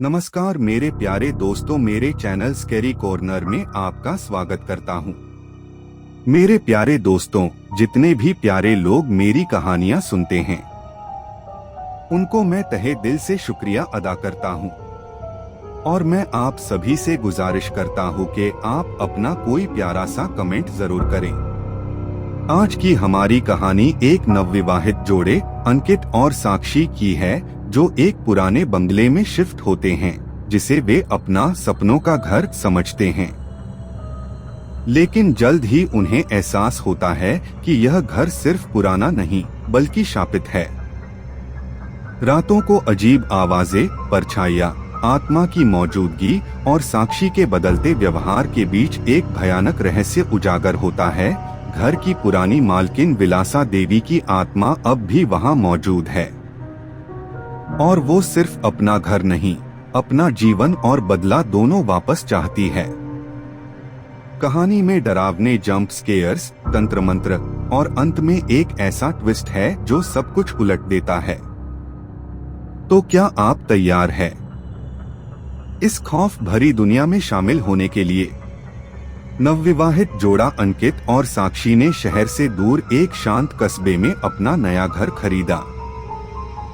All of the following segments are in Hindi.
नमस्कार मेरे प्यारे दोस्तों, मेरे चैनल स्कैरी कॉर्नर में आपका स्वागत करता हूं। मेरे प्यारे दोस्तों, जितने भी प्यारे लोग मेरी कहानियां सुनते हैं उनको मैं तहे दिल से शुक्रिया अदा करता हूं। और मैं आप सभी से गुजारिश करता हूं कि आप अपना कोई प्यारा सा कमेंट जरूर करें। आज की हमारी कहानी एक नवविवाहित जोड़े अंकित और साक्षी की है, जो एक पुराने बंगले में शिफ्ट होते हैं जिसे वे अपना सपनों का घर समझते हैं। लेकिन जल्द ही उन्हें एहसास होता है कि यह घर सिर्फ पुराना नहीं बल्कि शापित है। रातों को अजीब आवाजें, परछाइयां, आत्मा की मौजूदगी और साक्षी के बदलते व्यवहार के बीच एक भयानक रहस्य उजागर होता है। घर की पुरानी मालकिन विलासा देवी की आत्मा अब भी वहां मौजूद है और वो सिर्फ अपना घर नहीं, अपना जीवन और बदला दोनों वापस चाहती है। कहानी में डरावने जंप स्केयर्स, तंत्र मंत्र और अंत में एक ऐसा ट्विस्ट है जो सब कुछ उलट देता है। तो क्या आप तैयार हैं इस खौफ भरी दुनिया में शामिल होने के लिए? नवविवाहित जोड़ा अंकित और साक्षी ने शहर से दूर एक शांत कस्बे में अपना नया घर खरीदा।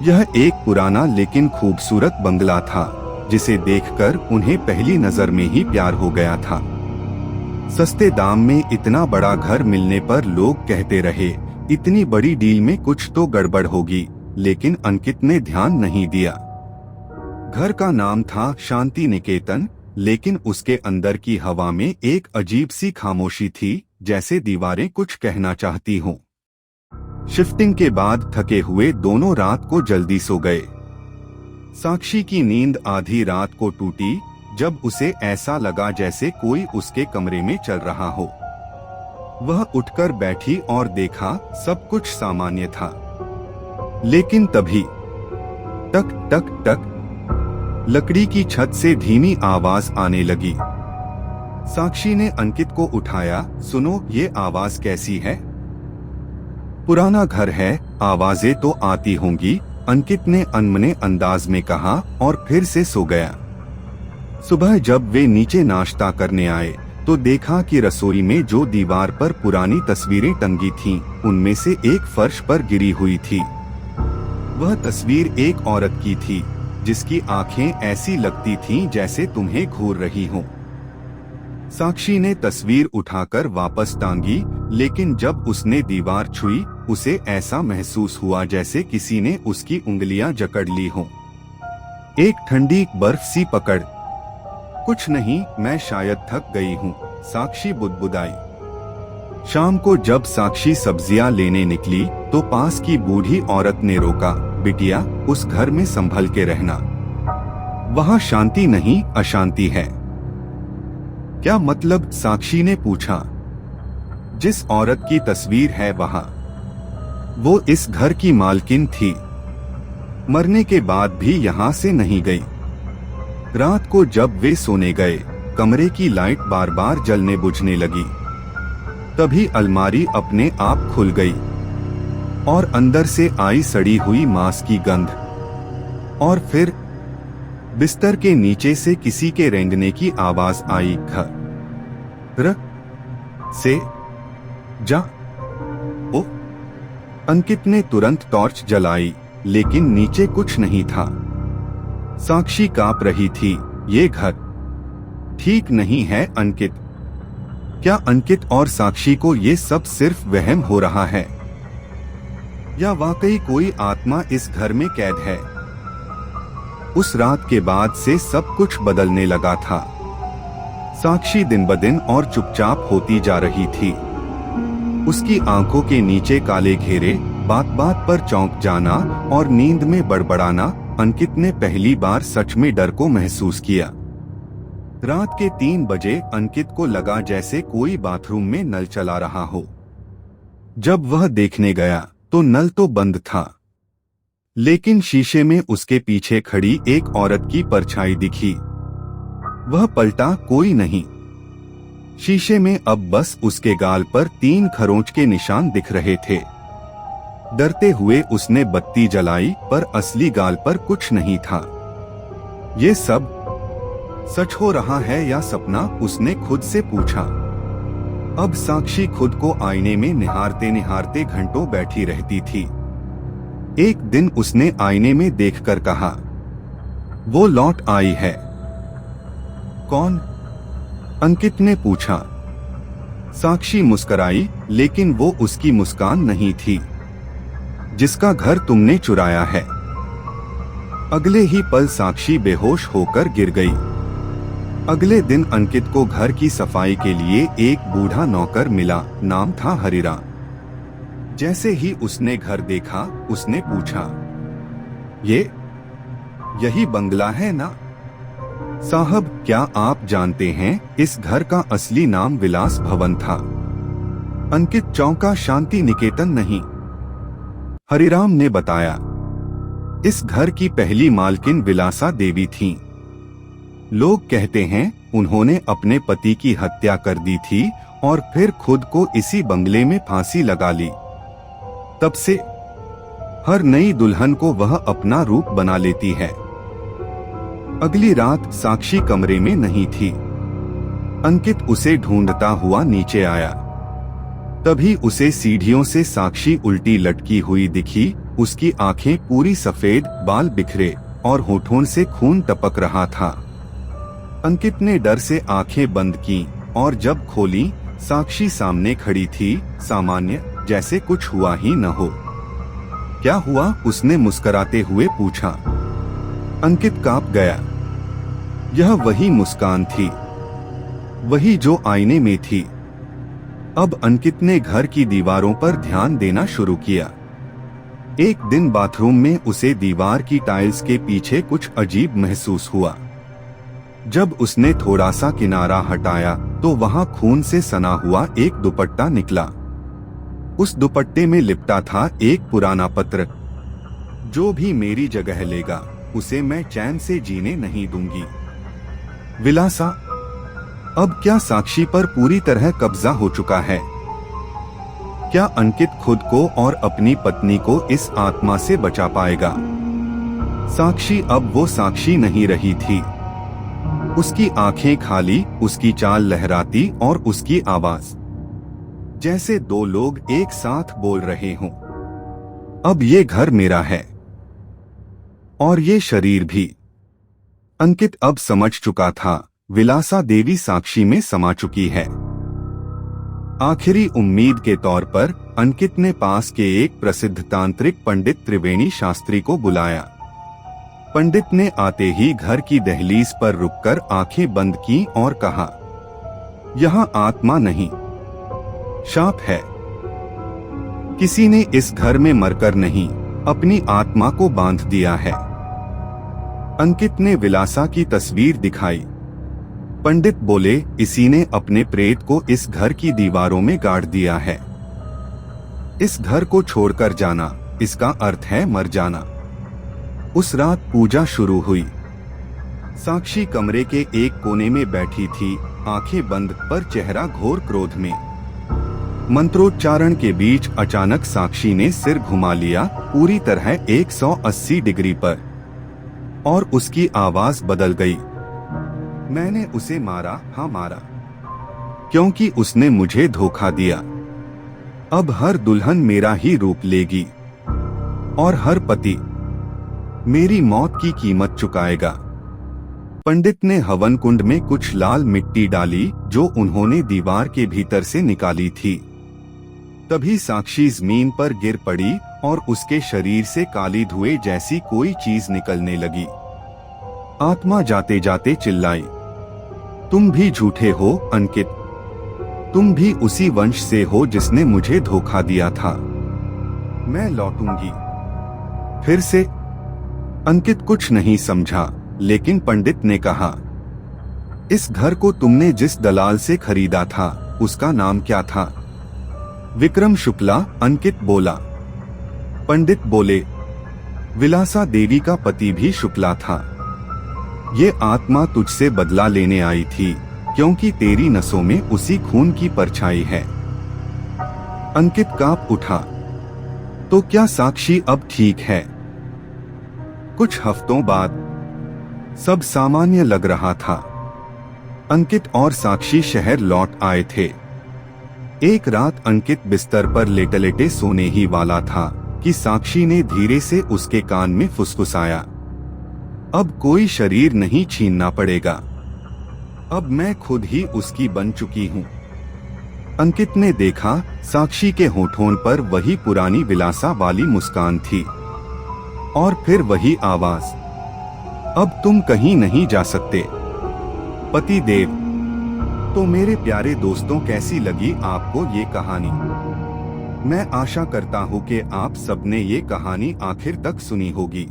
यह एक पुराना लेकिन खूबसूरत बंगला था, जिसे देखकर उन्हें पहली नजर में ही प्यार हो गया था। सस्ते दाम में इतना बड़ा घर मिलने पर लोग कहते रहे, इतनी बड़ी डील में कुछ तो गड़बड़ होगी, लेकिन अंकित ने ध्यान नहीं दिया। घर का नाम था शांति निकेतन, लेकिन उसके अंदर की हवा में एक अजीब सी खामोशी थी, जैसे दीवारें कुछ कहना चाहती हों। शिफ्टिंग के बाद थके हुए दोनों रात को जल्दी सो गए। साक्षी की नींद आधी रात को टूटी, जब उसे ऐसा लगा जैसे कोई उसके कमरे में चल रहा हो। वह उठकर बैठी और देखा, सब कुछ सामान्य था। लेकिन तभी टक टक टक लकड़ी की छत से धीमी आवाज आने लगी। साक्षी ने अंकित को उठाया। सुनो, ये आवाज कैसी है? पुराना घर है, आवाजें तो आती होंगी, अंकित ने अनमने अंदाज में कहा और फिर से सो गया। सुबह जब वे नीचे नाश्ता करने आए तो देखा कि रसोई में जो दीवार पर पुरानी तस्वीरें टंगी थीं, उनमें से एक फर्श पर गिरी हुई थी। वह तस्वीर एक औरत की थी, जिसकी आंखें ऐसी लगती थीं जैसे तुम्हें घूर रही हों। साक्षी ने तस्वीर उठाकर वापस टांगी, लेकिन जब उसने दीवार छुई, उसे ऐसा महसूस हुआ जैसे किसी ने उसकी उंगलियां जकड़ ली हों। एक ठंडी बर्फ सी पकड़। कुछ नहीं, मैं शायद थक गई हूँ, साक्षी बुदबुदाई। शाम को जब साक्षी सब्जियां लेने निकली तो पास की बूढ़ी औरत ने रोका, बिटिया, उस घर में संभल के रहना, वहां शांति नहीं अशांति है। क्या मतलब? साक्षी ने पूछा। जिस औरत की तस्वीर है वहां, वो इस घर की मालकिन थी। मरने के बाद भी यहां से नहीं गई। रात को जब वे सोने गए, कमरे की लाइट बार बार जलने बुझने लगी। तभी अलमारी अपने आप खुल गई और अंदर से आई सड़ी हुई मांस की गंध। और फिर बिस्तर के नीचे से किसी के रेंगने की आवाज आई। घर से जा। ओ! अंकित ने तुरंत टॉर्च जलाई, लेकिन नीचे कुछ नहीं था। साक्षी कांप रही थी। ये घर ठीक नहीं है अंकित। क्या अंकित और साक्षी को ये सब सिर्फ वहम हो रहा है, या वाकई कोई आत्मा इस घर में कैद है? उस रात के बाद से सब कुछ बदलने लगा था। साक्षी दिन ब दिन और चुपचाप होती जा रही थी। उसकी आंखों के नीचे काले घेरे, बात बात पर चौंक जाना और नींद में बड़बड़ाना। अंकित ने पहली बार सच में डर को महसूस किया। रात के 3 बजे अंकित को लगा जैसे कोई बाथरूम में नल चला रहा हो। जब वह देखने गया तो नल तो बंद था, लेकिन शीशे में उसके पीछे खड़ी एक औरत की परछाई दिखी। वह पलटा, कोई नहीं। शीशे में अब बस उसके गाल पर 3 खरोंच के निशान दिख रहे थे। डरते हुए उसने बत्ती जलाई, पर असली गाल पर कुछ नहीं था। ये सब सच हो रहा है या सपना, उसने खुद से पूछा। अब साक्षी खुद को आईने में निहारते निहारते घंटों बैठी रहती थी। एक दिन उसने आईने में देखकर कहा, वो लौट आई है। कौन? अंकित ने पूछा। साक्षी मुस्कुराई, लेकिन वो उसकी मुस्कान नहीं थी। जिसका घर तुमने चुराया है। अगले ही पल साक्षी बेहोश होकर गिर गई। अगले दिन अंकित को घर की सफाई के लिए एक बूढ़ा नौकर मिला, नाम था हरिराम। जैसे ही उसने घर देखा, उसने पूछा, यही बंगला है ना? साहब, क्या आप जानते हैं इस घर का असली नाम विलास भवन था। अंकित चौंका। शांति निकेतन नहीं, हरिराम ने बताया। इस घर की पहली मालकिन विलासा देवी थीं। लोग कहते हैं उन्होंने अपने पति की हत्या कर दी थी और फिर खुद को इसी बंगले में फांसी लगा ली। तब से हर नई दुल्हन को वह अपना रूप बना लेती है। अगली रात साक्षी कमरे में नहीं थी। अंकित उसे ढूंढता हुआ नीचे आया। तभी उसे सीढ़ियों से साक्षी उल्टी लटकी हुई दिखी। उसकी आंखें पूरी सफेद, बाल बिखरे और होठों से खून टपक रहा था। अंकित ने डर से आंखें बंद की और जब खोली, साक्षी सामने खड़ी थी, सामान्य, जैसे कुछ हुआ ही न हो। क्या हुआ? उसने मुस्कुराते हुए पूछा। अंकित कांप गया। यह वही मुस्कान थी, वही जो आईने में थी। अब अंकित ने घर की दीवारों पर ध्यान देना शुरू किया। एक दिन बाथरूम में उसे दीवार की टाइल्स के पीछे कुछ अजीब महसूस हुआ। जब उसने थोड़ा सा किनारा हटाया तो वहां खून से सना हुआ एक दुपट्टा निकला। उस दुपट्टे में लिपटा था एक पुराना पत्र। जो भी मेरी जगह लेगा, उसे मैं चैन से जीने नहीं दूंगी। विलासा, अब क्या साक्षी पर पूरी तरह कब्जा हो चुका है? क्या अंकित खुद को और अपनी पत्नी को इस आत्मा से बचा पाएगा? साक्षी अब वो साक्षी नहीं रही थी। उसकी आंखें खाली, उसकी चाल लहराती और उसकी आवाज जैसे दो लोग एक साथ बोल रहे हों। अब ये घर मेरा है और ये शरीर भी। अंकित अब समझ चुका था, विलासा देवी साक्षी में समा चुकी है। आखिरी उम्मीद के तौर पर अंकित ने पास के एक प्रसिद्ध तांत्रिक पंडित त्रिवेणी शास्त्री को बुलाया। पंडित ने आते ही घर की दहलीज पर रुककर आंखें बंद की और कहा, यहाँ आत्मा नहीं, शाप है। किसी ने इस घर में मरकर नहीं, अपनी आत्मा को बांध दिया है। अंकित ने विलासा की तस्वीर दिखाई। पंडित बोले, इसी ने अपने प्रेत को इस घर की दीवारों में गाड़ दिया है। इस घर को छोड़कर जाना, इसका अर्थ है मर जाना। उस रात पूजा शुरू हुई। साक्षी कमरे के एक कोने में बैठी थी, आंखें बंद पर चेहरा घोर क्रोध में। मंत्रोच्चारण के बीच अचानक साक्षी ने सिर घुमा लिया, पूरी तरह 180 डिग्री पर, और उसकी आवाज बदल गई। मैंने उसे मारा, हाँ मारा, क्योंकि उसने मुझे धोखा दिया। अब हर दुल्हन मेरा ही रूप लेगी और हर पति मेरी मौत की कीमत चुकाएगा। पंडित ने हवन कुंड में कुछ लाल मिट्टी डाली जो उन्होंने दीवार के भीतर से निकाली थी। तभी साक्षी जमीन पर गिर पड़ी और उसके शरीर से काली धुएं जैसी कोई चीज निकलने लगी। आत्मा जाते जाते चिल्लाई, तुम भी झूठे हो अंकित, तुम भी उसी वंश से हो जिसने मुझे धोखा दिया था। मैं लौटूंगी फिर से। अंकित कुछ नहीं समझा, लेकिन पंडित ने कहा, इस घर को तुमने जिस दलाल से खरीदा था, उसका नाम क्या था? विक्रम शुक्ला, अंकित बोला। पंडित बोले, विलासा देवी का पति भी शुक्ला था। ये आत्मा तुझसे बदला लेने आई थी, क्योंकि तेरी नसों में उसी खून की परछाई है। अंकित कांप उठा। तो क्या साक्षी अब ठीक है? कुछ हफ्तों बाद सब सामान्य लग रहा था। अंकित और साक्षी शहर लौट आए थे। एक रात अंकित बिस्तर पर लेटे लेटे सोने ही वाला था कि साक्षी ने धीरे से उसके कान में फुसफुसाया, अब कोई शरीर नहीं छीनना पड़ेगा, अब मैं खुद ही उसकी बन चुकी हूँ। अंकित ने देखा साक्षी के होठों पर वही पुरानी विलासा वाली मुस्कान थी और फिर वही आवाज, अब तुम कहीं नहीं जा सकते। पति देव। तो मेरे प्यारे दोस्तों, कैसी लगी आपको ये कहानी? मैं आशा करता हूँ कि आप सबने ये कहानी आखिर तक सुनी होगी।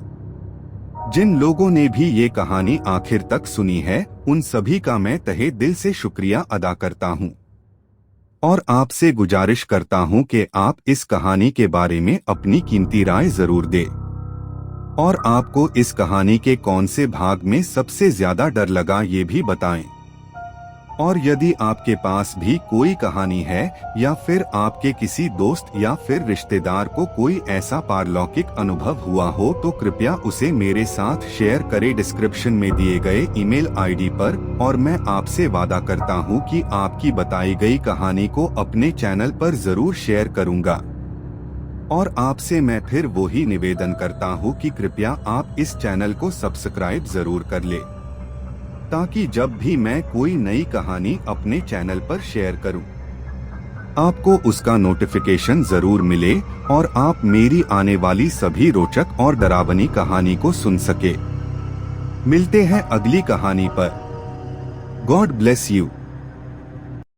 जिन लोगों ने भी ये कहानी आखिर तक सुनी है, उन सभी का मैं तहे दिल से शुक्रिया अदा करता हूँ और आपसे गुजारिश करता हूँ कि आप इस कहानी के बारे में अपनी कीमती राय जरूर दें और आपको इस कहानी के कौन से भाग में सबसे ज्यादा डर लगा ये भी बताएं। और यदि आपके पास भी कोई कहानी है या फिर आपके किसी दोस्त या फिर रिश्तेदार को कोई ऐसा पारलौकिक अनुभव हुआ हो तो कृपया उसे मेरे साथ शेयर करें डिस्क्रिप्शन में दिए गए ईमेल आईडी पर, और मैं आपसे वादा करता हूं कि आपकी बताई गई कहानी को अपने चैनल पर जरूर शेयर करूंगा। और आपसे मैं फिर वही निवेदन करता हूं कि कृपया आप इस चैनल को सब्सक्राइब जरूर कर ले, ताकि जब भी मैं कोई नई कहानी अपने चैनल पर शेयर करूं, आपको उसका नोटिफिकेशन जरूर मिले और आप मेरी आने वाली सभी रोचक और डरावनी कहानी को सुन सके। मिलते हैं अगली कहानी पर। God bless you.